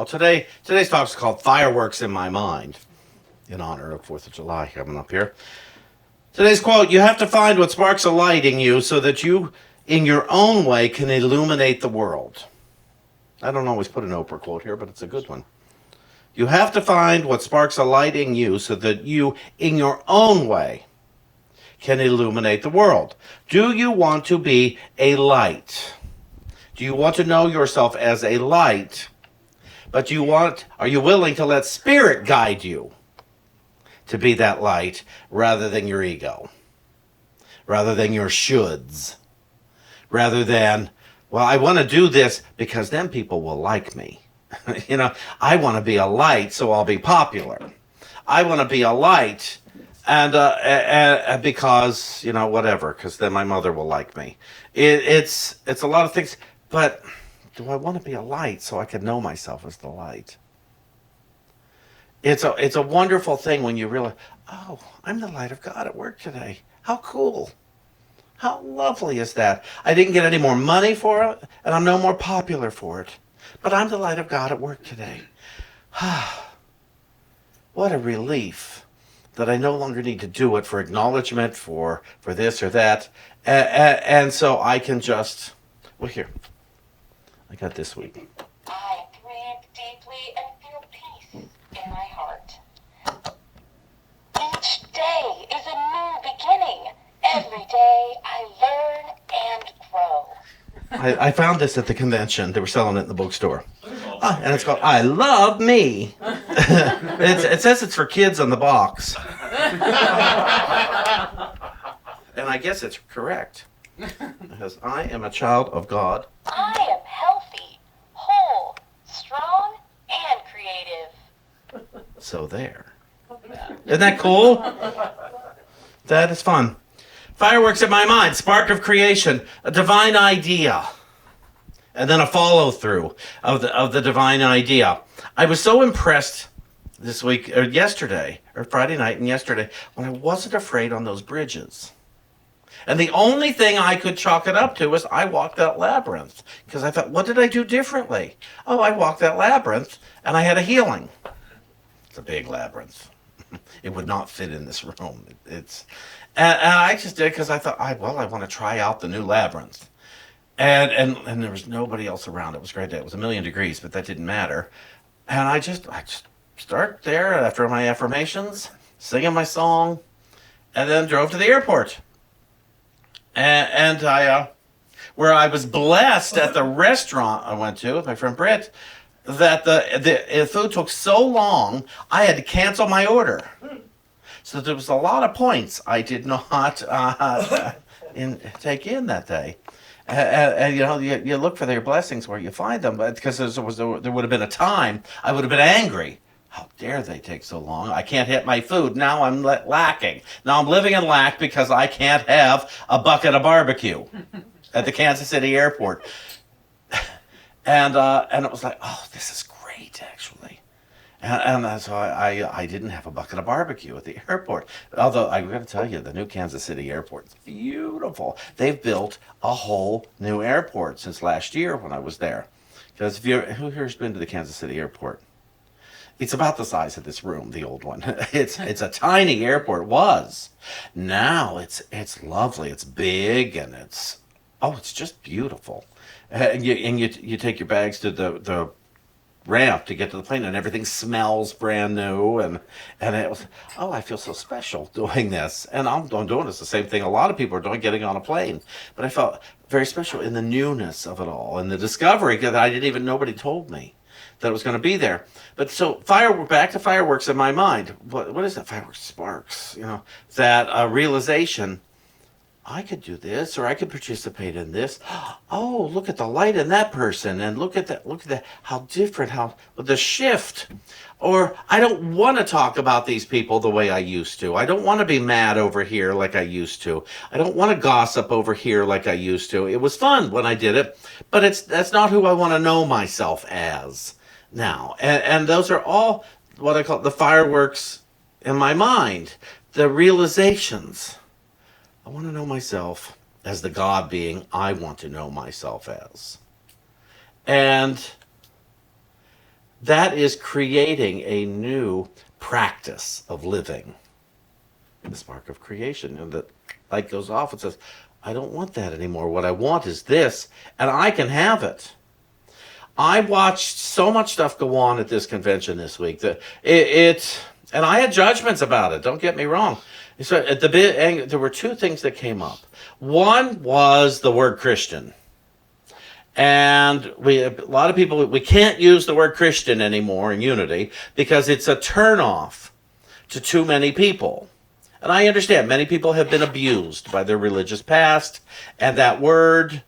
Today's talk is called Fireworks in My Mind, in honor of 4th of July coming up here. Today's quote, you have to find what sparks a light in you so that you, in your own way, can illuminate the world. I don't always put an Oprah quote here, but it's a good one. You have to find what sparks a light in you so that you, in your own way, can illuminate the world. Do you want to be a light? Do you want to know yourself as a light? But are you willing to let Spirit guide you to be that light rather than your ego, rather than your shoulds, rather than, well, I want to do this because then people will like me. I want to be a light so I'll be popular. I want to be a light and because, whatever, because then my mother will like me. It's a lot of things, but do I want to be a light so I can know myself as the light? It's a wonderful thing when you realize, oh, I'm the light of God at work today. How cool. How lovely is that? I didn't get any more money for it, and I'm no more popular for it. But I'm the light of God at work today. What a relief that I no longer need to do it for acknowledgement, for this or that. And so I can just, well, here. I got this week. I breathe deeply and feel peace in my heart. Each day is a new beginning. Every day I learn and grow. I found this at the convention. They were selling it in the bookstore. And it's called I Love Me. It says it's for kids on the box. And I guess it's correct. Because I am a child of God. I am healthy, whole, strong, and creative. So there. Isn't that cool? That is fun. Fireworks in my mind, spark of creation, a divine idea, and then a follow through of the divine idea. I was so impressed this week, or yesterday, or Friday night and yesterday, when I wasn't afraid on those bridges. And the only thing I could chalk it up to was I walked that labyrinth. Because I thought, what did I do differently? Oh, I walked that labyrinth and I had a healing. It's a big labyrinth. It would not fit in this room. And I just did because I thought, I want to try out the new labyrinth. And there was nobody else around. It was a great day. It was 1,000,000 degrees, but that didn't matter. And I just start there after my affirmations, singing my song, and then drove to the airport. And I, where I was blessed at the restaurant I went to with my friend Britt, that the food took so long, I had to cancel my order. So there was a lot of points I did not take in that day. And you look for their blessings where you find them, but because there would have been a time I would have been angry. How dare they take so long? I can't hit my food. Now I'm lacking. Now I'm living in lack because I can't have a bucket of barbecue at the Kansas City airport. And it was like, oh, this is great, actually. And so I didn't have a bucket of barbecue at the airport. Although I got to tell you, the new Kansas City airport is beautiful. They've built a whole new airport since last year when I was there. Because who here's been to the Kansas City airport? It's about the size of this room, the old one. It's a tiny airport. It was. Now it's lovely. It's big and it's just beautiful. And you take your bags to the ramp to get to the plane, and everything smells brand new. And it was, I feel so special doing this. And I'm doing this the same thing a lot of people are doing, getting on a plane. But I felt very special in the newness of it all and the discovery that nobody told me that it was going to be there. But so back to fireworks in my mind. What is that? Fireworks, sparks. That realization. I could do this, or I could participate in this. Oh, look at the light in that person, and look at that. How different? How the shift. Or I don't want to talk about these people the way I used to. I don't want to be mad over here like I used to. I don't want to gossip over here like I used to. It was fun when I did it, but that's not who I want to know myself as now. And those are all what I call the fireworks in my mind, the realizations. I want to know myself as the God being I want to know myself as. And that is creating a new practice of living. The spark of creation. And the light goes off and says, I don't want that anymore. What I want is this, and I can have it. I watched so much stuff go on at this convention this week that and I had judgments about it. Don't get me wrong. So at there were two things that came up. One was the word Christian, and a lot of people, we can't use the word Christian anymore in Unity because it's a turnoff to too many people. And I understand many people have been abused by their religious past, and that word,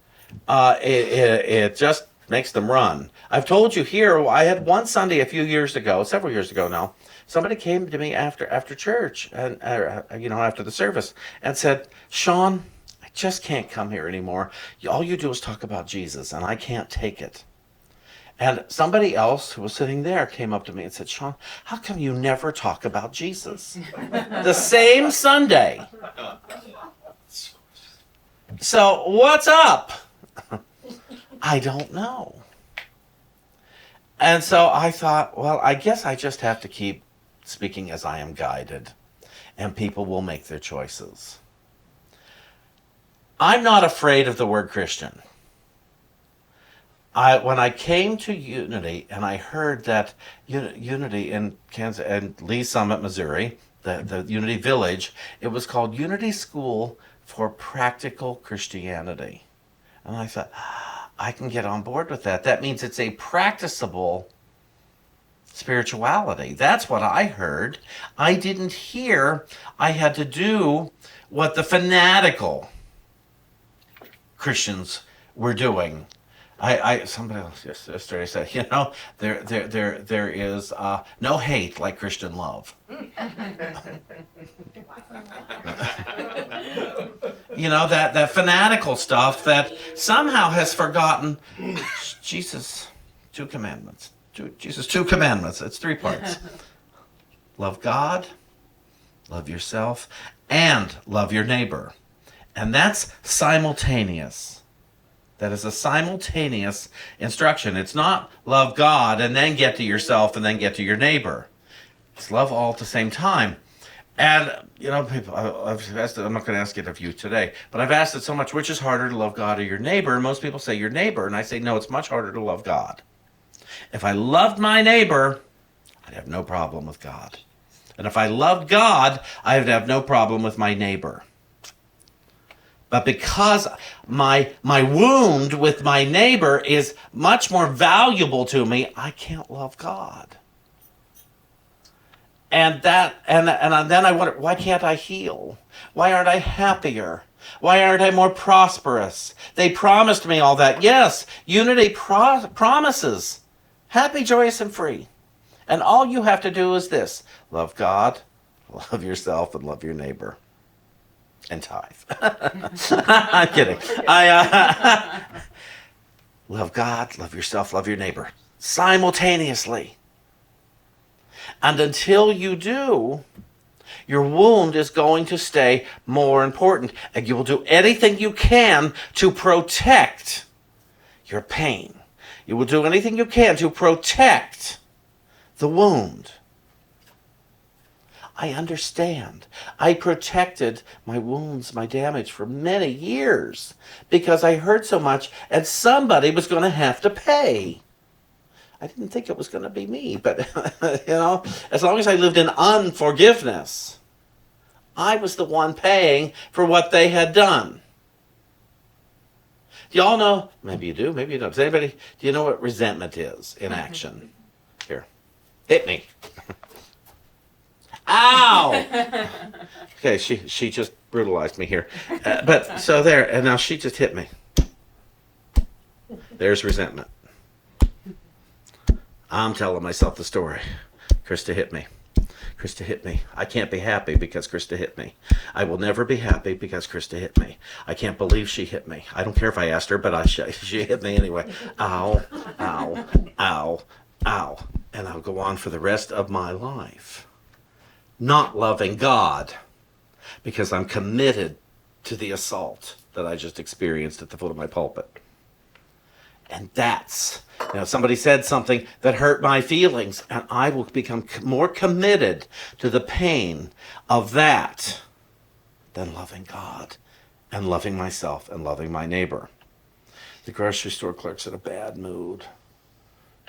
it just makes them run. I've told you here, I had one Sunday several years ago now, somebody came to me after church, and after the service, and said, Shawn, I just can't come here anymore. All you do is talk about Jesus, and I can't take it. And somebody else who was sitting there came up to me and said, Shawn, how come you never talk about Jesus? The same Sunday. So what's up? I don't know. And so I thought, well, I guess I just have to keep speaking as I am guided, and people will make their choices. I'm not afraid of the word Christian. When I came to Unity and I heard that Unity in Kansas and Lee Summit, Missouri, the Unity Village, it was called Unity School for Practical Christianity. And I thought, I can get on board with that. That means it's a practicable spirituality. That's what I heard. I didn't hear I had to do what the fanatical Christians were doing. Somebody else yesterday said, there is no hate like Christian love. That fanatical stuff that somehow has forgotten Jesus' two commandments. Jesus' two commandments. It's 3 parts. Love God, love yourself, and love your neighbor. And that's simultaneous. That is a simultaneous instruction. It's not love God and then get to yourself and then get to your neighbor. It's love all at the same time. And, people, I've asked it, I'm not going to ask it of you today, but I've asked it so much, which is harder to love God or your neighbor? And most people say your neighbor. And I say, no, it's much harder to love God. If I loved my neighbor, I'd have no problem with God. And if I loved God, I'd have no problem with my neighbor. But because my wound with my neighbor is much more valuable to me, I can't love God. And then I wonder, why can't I heal? Why aren't I happier? Why aren't I more prosperous? They promised me all that. Yes, Unity promises happy, joyous, and free. And all you have to do is this: love God, love yourself, and love your neighbor. And tithe. I'm kidding. Love God, love yourself, love your neighbor. Simultaneously. And until you do, your wound is going to stay more important. And you will do anything you can to protect your pain. You will do anything you can to protect the wound. I understand. I protected my wounds, my damage for many years because I hurt so much and somebody was going to have to pay. I didn't think it was going to be me, but as long as I lived in unforgiveness, I was the one paying for what they had done. Do y'all know? Maybe you do, maybe you don't. Do you know what resentment is in action? Here, hit me. Ow! Okay, she just brutalized me here. But so there, and now she just hit me. There's resentment. I'm telling myself the story. Krista hit me. Krista hit me. I can't be happy because Krista hit me. I will never be happy because Krista hit me. I can't believe she hit me. I don't care if I asked her, but she hit me anyway. Ow, ow, ow, ow. And I'll go on for the rest of my life not loving God because I'm committed to the assault that I just experienced at the foot of my pulpit. And that's, somebody said something that hurt my feelings, and I will become more committed to the pain of that than loving God and loving myself and loving my neighbor. The grocery store clerk's in a bad mood,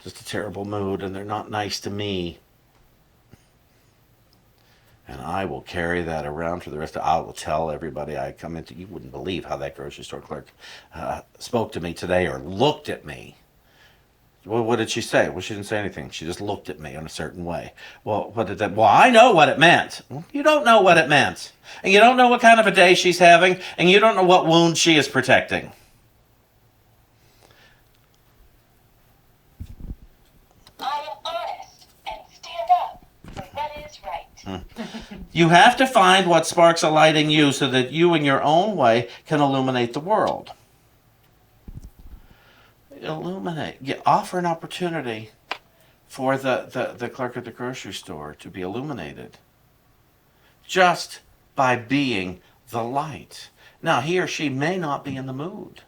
just a terrible mood, and they're not nice to me. And I will carry that around for the rest of. I will tell everybody I come into. You wouldn't believe how that grocery store clerk spoke to me today, or looked at me. Well, what did she say? Well, she didn't say anything. She just looked at me in a certain way. Well, what did that? Well, I know what it meant. Well, you don't know what it meant, and you don't know what kind of a day she's having, and you don't know what wound she is protecting. I am honest and stand up for what is right. You have to find what sparks a light in you so that you in your own way can illuminate the world. Illuminate. Offer an opportunity for the clerk at the grocery store to be illuminated just by being the light. Now, he or she may not be in the mood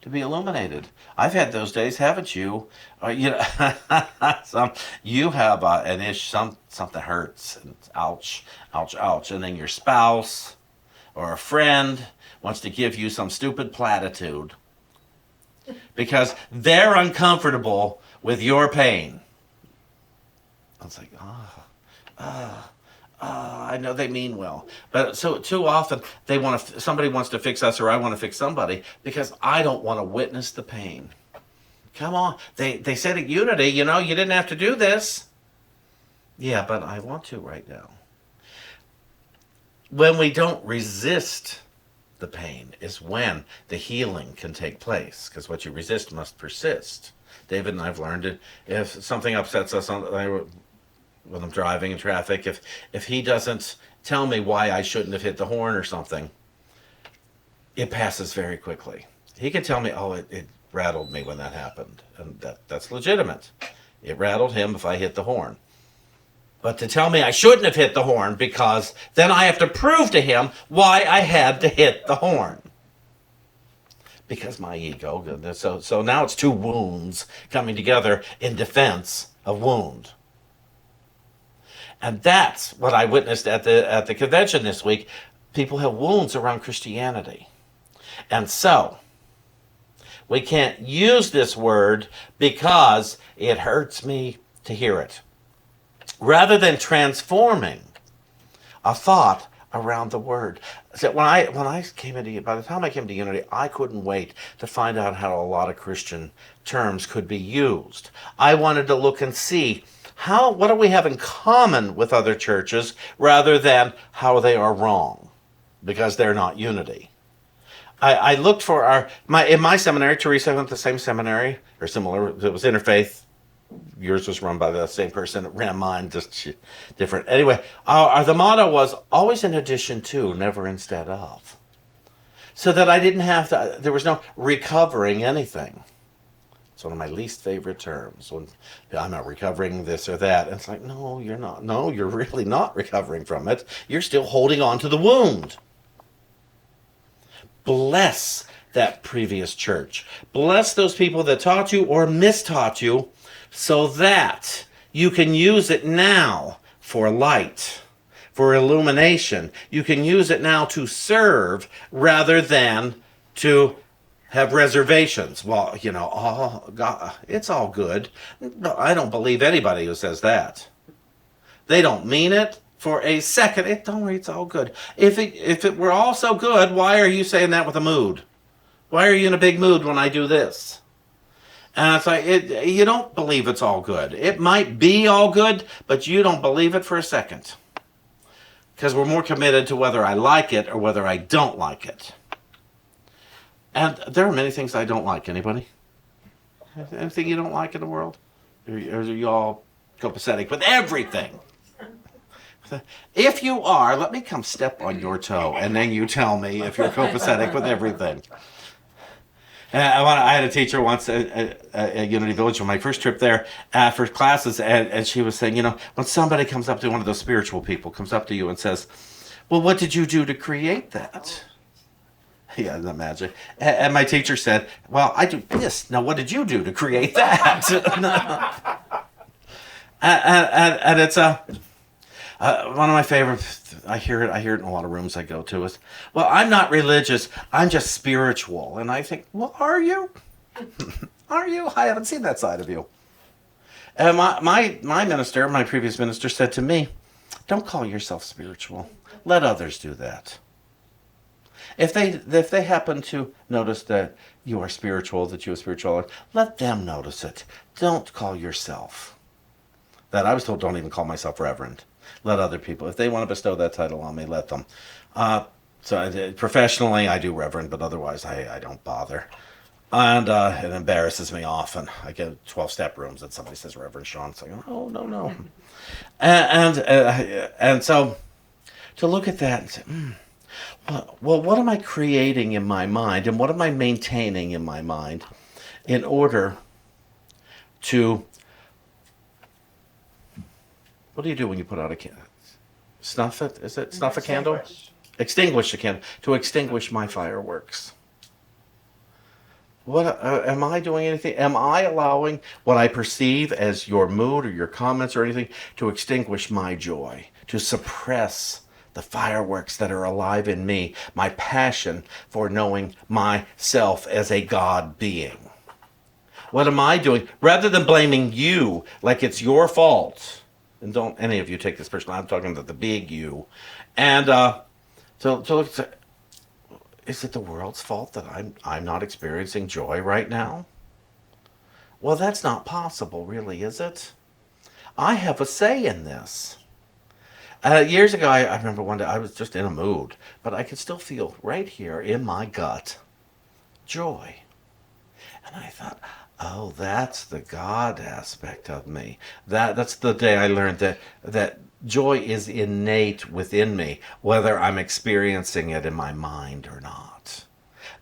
to be illuminated. I've had those days, haven't you? You have an issue, something hurts, and ouch, ouch, ouch, and then your spouse or a friend wants to give you some stupid platitude because they're uncomfortable with your pain. I was like, I know they mean well, but so too often somebody wants to fix us, or I want to fix somebody because I don't want to witness the pain. Come on, they said at Unity, you didn't have to do this. Yeah, but I want to right now. When we don't resist the pain is when the healing can take place, because what you resist must persist. David and I've learned it. If something upsets us when I'm driving in traffic, if he doesn't tell me why I shouldn't have hit the horn or something, it passes very quickly. He can tell me, it rattled me when that happened, and that's legitimate. It rattled him if I hit the horn. But to tell me I shouldn't have hit the horn, because then I have to prove to him why I had to hit the horn. Because my ego, so now it's two wounds coming together in defense of wound. And that's what I witnessed at the convention this week. People have wounds around Christianity. And so, we can't use this word because it hurts me to hear it. Rather than transforming a thought around the word. So when I came into, by the time I came to Unity, I couldn't wait to find out how a lot of Christian terms could be used. I wanted to look and see what do we have in common with other churches rather than how they are wrong, because they're not Unity. I looked for in my seminary. Teresa went to the same seminary, or similar. It was interfaith. Yours was run by the same person that ran mine, just different. Anyway, the motto was always in addition to, never instead of. So that I didn't have to, there was no recovering anything. It's one of my least favorite terms. When I'm not recovering this or that. And it's like, no, you're not. No, you're really not recovering from it. You're still holding on to the wound. Bless that previous church. Bless those people that taught you or mistaught you, so that you can use it now for light, for illumination. You can use it now to serve rather than to have reservations. Well, God, it's all good. No, I don't believe anybody who says that. They don't mean it for a second. Don't worry, it's all good. If it were all so good, why are you saying that with a mood? Why are you in a big mood when I do this? And it's like, you don't believe it's all good. It might be all good, but you don't believe it for a second. Because we're more committed to whether I like it or whether I don't like it. And there are many things I don't like. Anybody? Anything you don't like in the world? Or are you all copacetic with everything? If you are, let me come step on your toe, and then you tell me if you're copacetic with everything. I had a teacher once at Unity Village on my first trip there for classes, and she was saying, when somebody comes up to one of those spiritual people, comes up to you and says, well, what did you do to create that? Yeah, isn't that magic? And my teacher said, well, I do this. Now, what did you do to create that? And it's one of my favorite. I hear it in a lot of rooms I go to. Is, well, I'm not religious. I'm just spiritual. And I think, well, are you? Are you? I haven't seen that side of you. And my minister, my previous minister, said to me, don't call yourself spiritual. Let others do that. If they happen to notice that you are spiritual, that you are spiritual, let them notice it. Don't call yourself that. I was told, don't even call myself reverend. Let other people, if they want to bestow that title on me, let them. Professionally, I do reverend, but otherwise I don't bother. And it embarrasses me often. I get 12-step rooms and somebody says Reverend Shawn. It's like, oh, no. And so to look at that and say, well, what am I creating in my mind and what am I maintaining in my mind in order to... What do you do when you put out a candle? Snuff it? Is it snuff a candle? Extinguish the candle. To extinguish my fireworks. What am I doing anything? Am I allowing what I perceive as your mood or your comments or anything to extinguish my joy, to suppress the fireworks that are alive in me, my passion for knowing myself as a God being? What am I doing? Rather than blaming you like it's your fault, and don't any of you take this personally, I'm talking about the big you, and to look at, is it the world's fault that I'm not experiencing joy right now? Well, that's not possible, really, is it? I have a say in this. Years ago, I remember one day I was just in a mood, but I could still feel right here in my gut joy. And I thought, oh, that's the God aspect of me. That's the day I learned that joy is innate within me, whether I'm experiencing it in my mind or not.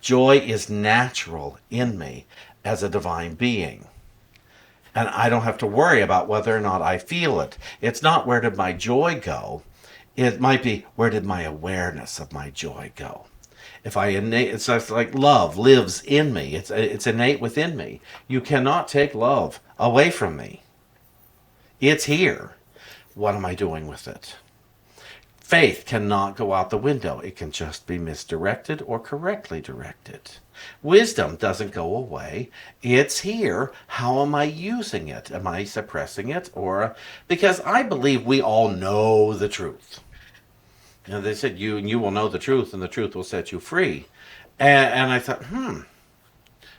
Joy is natural in me as a divine being. And I don't have to worry about whether or not I feel it. It's not where did my joy go. It might be where did my awareness of my joy go. It's like love lives in me. It's innate within me. You cannot take love away from me. It's here. What am I doing with it? Faith cannot go out the window. It can just be misdirected or correctly directed. Wisdom doesn't go away. It's here. How am I using it? Am I suppressing it? Because I believe we all know the truth. You know, they said you will know the truth and the truth will set you free. And I thought,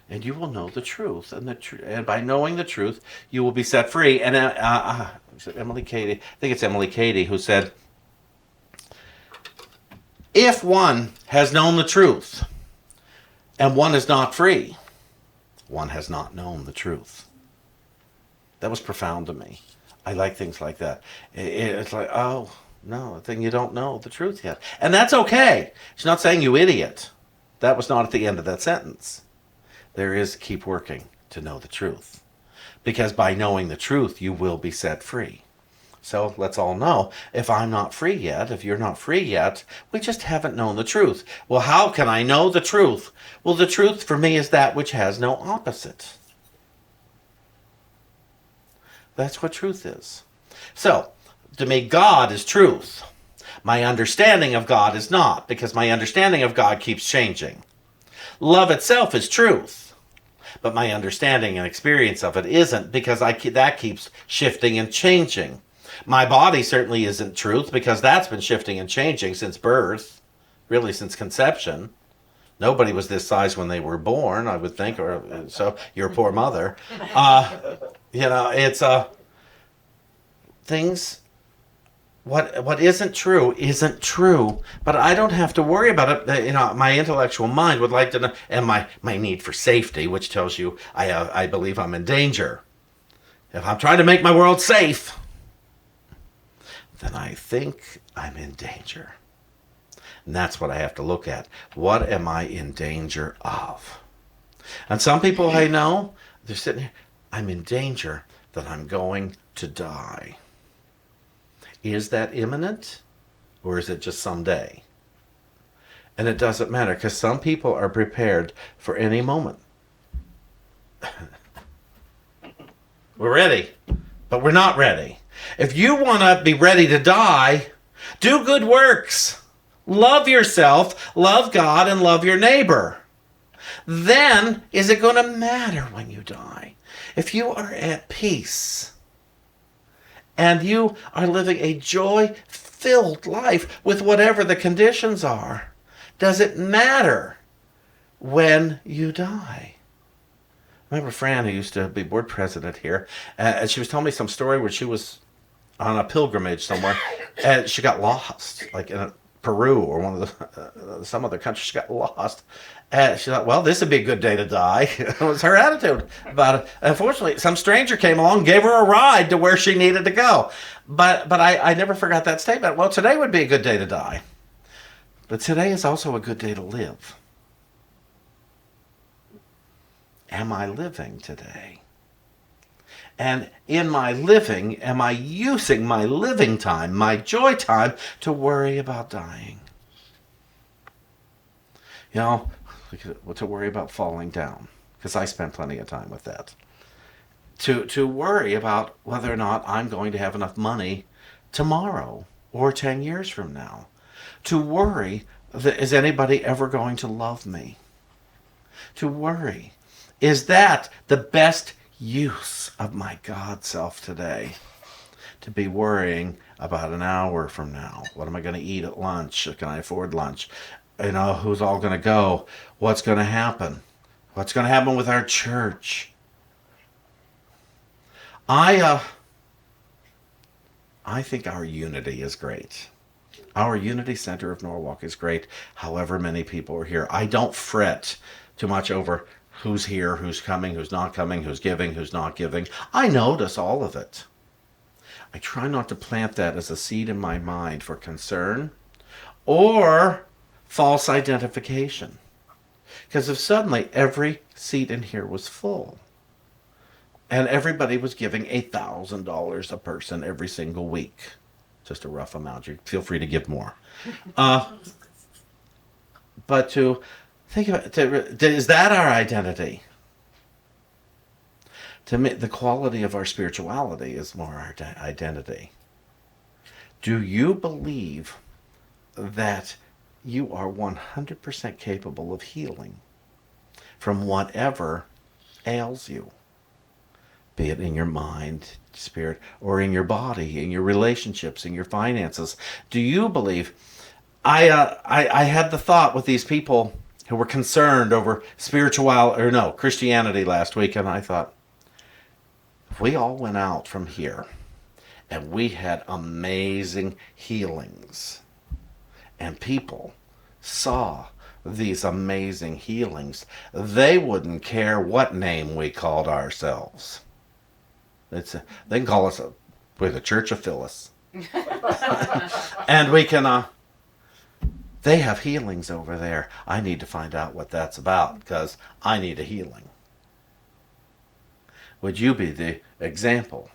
and you will know the truth, and by knowing the truth, you will be set free. And Emily Cady, I think it's Emily Cady, who said, if one has known the truth and one is not free, one has not known the truth. That was profound to me. I like things like that. It's like, oh, no, then you don't know the truth yet. And that's okay. She's not saying you idiot. That was not at the end of that sentence. There is keep working to know the truth. Because by knowing the truth, you will be set free. So let's all know, if I'm not free yet, if you're not free yet, we just haven't known the truth. Well, how can I know the truth? Well, the truth for me is that which has no opposite. That's what truth is. So, to me, God is truth. My understanding of God is not, because my understanding of God keeps changing. Love itself is truth, but my understanding and experience of it isn't, because that keeps shifting and changing. My body certainly isn't truth, because that's been shifting and changing since birth, really since conception. Nobody was this size when they were born, I would think, or so your poor mother. It's things. What isn't true, but I don't have to worry about it. My intellectual mind would like to know, and my need for safety, which tells you I believe I'm in danger. If I'm trying to make my world safe, then I think I'm in danger. And that's what I have to look at. What am I in danger of? And some people I know, they're sitting here, I'm in danger that I'm going to die. Is that imminent? Or is it just someday? And it doesn't matter, because some people are prepared for any moment. We're ready, but we're not ready. If you want to be ready to die, do good works. Love yourself, love God, and love your neighbor. Then is it going to matter when you die? If you are at peace and you are living a joy-filled life with whatever the conditions are, does it matter when you die? I remember Fran, who used to be board president here, and she was telling me some story where she was on a pilgrimage somewhere, and she got lost, like in Peru or one of some other country. She got lost, and she thought, "Well, this would be a good day to die." It was her attitude about it. Unfortunately, some stranger came along, gave her a ride to where she needed to go. But I never forgot that statement. Well, today would be a good day to die, but today is also a good day to live. Am I living today? And in my living, am I using my living time, my joy time, to worry about dying? You know, to worry about falling down, because I spent plenty of time with that. To worry about whether or not I'm going to have enough money tomorrow or 10 years from now. To worry, is anybody ever going to love me? To worry, is that the best use of my God self today? To be worrying about an hour from now. What am I going to eat at lunch? Can I afford lunch? You know, who's all going to go? What's going to happen? What's going to happen with our church? I think our unity is great. Our Unity Center of Norwalk is great, however many people are here. I don't fret too much over who's here, who's coming, who's not coming, who's giving, who's not giving. I notice all of it. I try not to plant that as a seed in my mind for concern or false identification. Because if suddenly every seat in here was full and everybody was giving $1,000 a person every single week, just a rough amount, you feel free to give more. But to think about it, is that our identity? To me, the quality of our spirituality is more our identity. Do you believe that you are 100% capable of healing from whatever ails you? Be it in your mind, spirit, or in your body, in your relationships, in your finances. Do you believe? I had the thought with these people who were concerned over Christianity last week, and I thought, if we all went out from here and we had amazing healings and people saw these amazing healings, they wouldn't care what name we called ourselves. They can call us we're the Church of Phyllis. And we can, they have healings over there. I need to find out what that's about because I need a healing. Would you be the example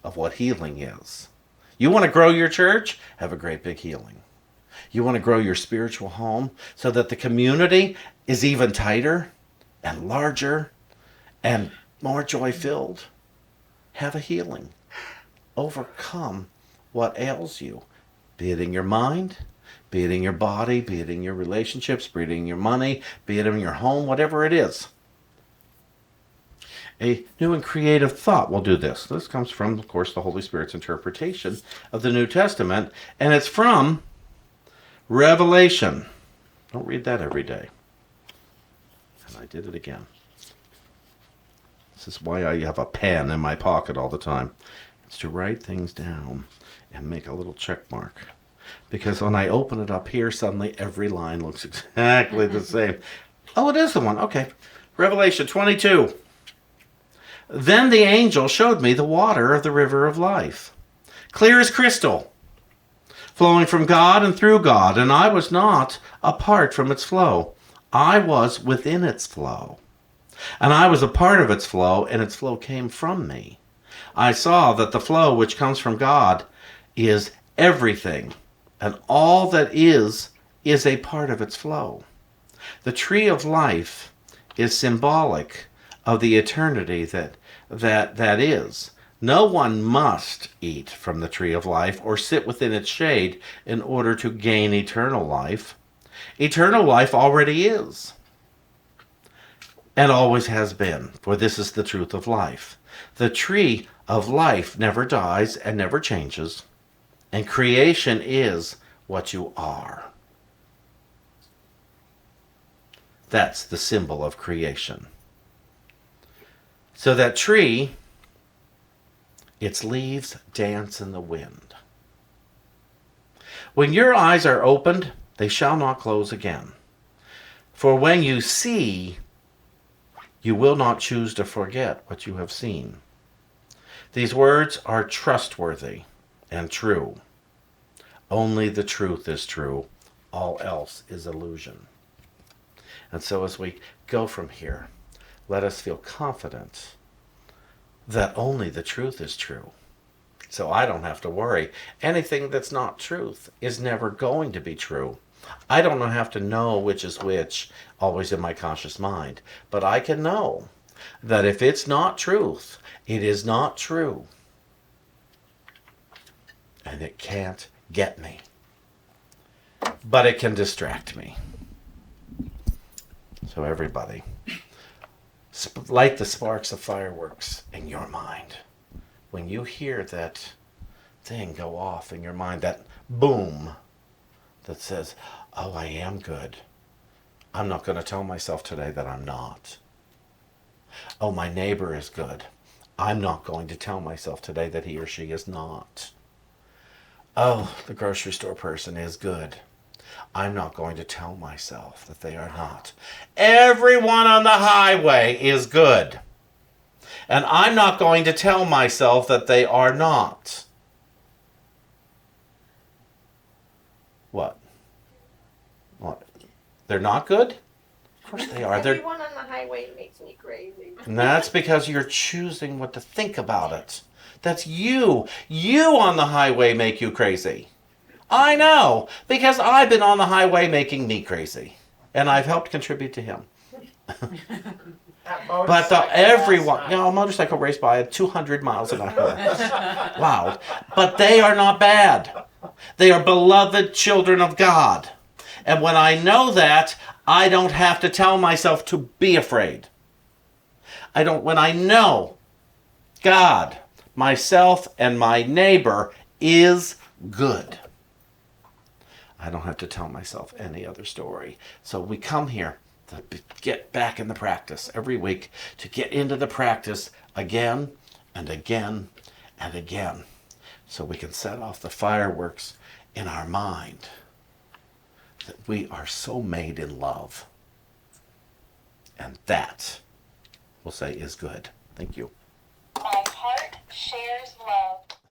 of what healing is? You want to grow your church? Have a great big healing. You want to grow your spiritual home so that the community is even tighter and larger and more joy-filled? Have a healing. Overcome what ails you, be it in your mind, be it in your body, be it in your relationships, be it in your money, be it in your home, whatever it is. A new and creative thought will do this. This comes from, of course, the Holy Spirit's interpretation of the New Testament, and it's from Revelation. Don't read that every day. And I did it again. This is why I have a pen in my pocket all the time. It's to write things down and make a little check mark. Because when I open it up here, suddenly every line looks exactly the same. Oh, it is the one. Okay. Revelation 22. Then the angel showed me the water of the river of life, clear as crystal, flowing from God and through God, and I was not apart from its flow. I was within its flow, and I was a part of its flow, and its flow came from me. I saw that the flow which comes from God is everything, and all that is is a part of its flow. The tree of life is symbolic of the eternity that is. No one must eat from the tree of life or sit within its shade in order to gain eternal life. Eternal life already is, and always has been, for this is the truth of life. The tree of life never dies and never changes, and creation is what you are. That's the symbol of creation. So that tree, its leaves dance in the wind. When your eyes are opened, they shall not close again. For when you see, you will not choose to forget what you have seen. These words are trustworthy and true. Only the truth is true. All else is illusion. And so as we go from here, let us feel confident that only the truth is true. So I don't have to worry. Anything that's not truth is never going to be true. I don't have to know which is which, always in my conscious mind. But I can know that if it's not truth, it is not true. And it can't get me. But it can distract me. So everybody, light the sparks of fireworks in your mind. When you hear that thing go off in your mind, that boom that says, oh, I am good. I'm not going to tell myself today that I'm not. Oh, my neighbor is good. I'm not going to tell myself today that he or she is not. Oh, the grocery store person is good. I'm not going to tell myself that they are not. Everyone on the highway is good. And I'm not going to tell myself that they are not. What? What? They're not good? Of course they are. Everyone on the highway makes me crazy. And that's because you're choosing what to think about it. That's you. You on the highway make you crazy. I know, because I've been on the highway making me crazy. And I've helped contribute to him. But everyone, a motorcycle race by at 200 miles an hour. Loud. But they are not bad. They are beloved children of God. And when I know that, I don't have to tell myself to be afraid. When I know God, myself, and my neighbor is good, I don't have to tell myself any other story. So we come here to get back in the practice every week, to get into the practice again and again and again, so we can set off the fireworks in our mind that we are so made in love. And that, we'll say, is good. Thank you. My heart shares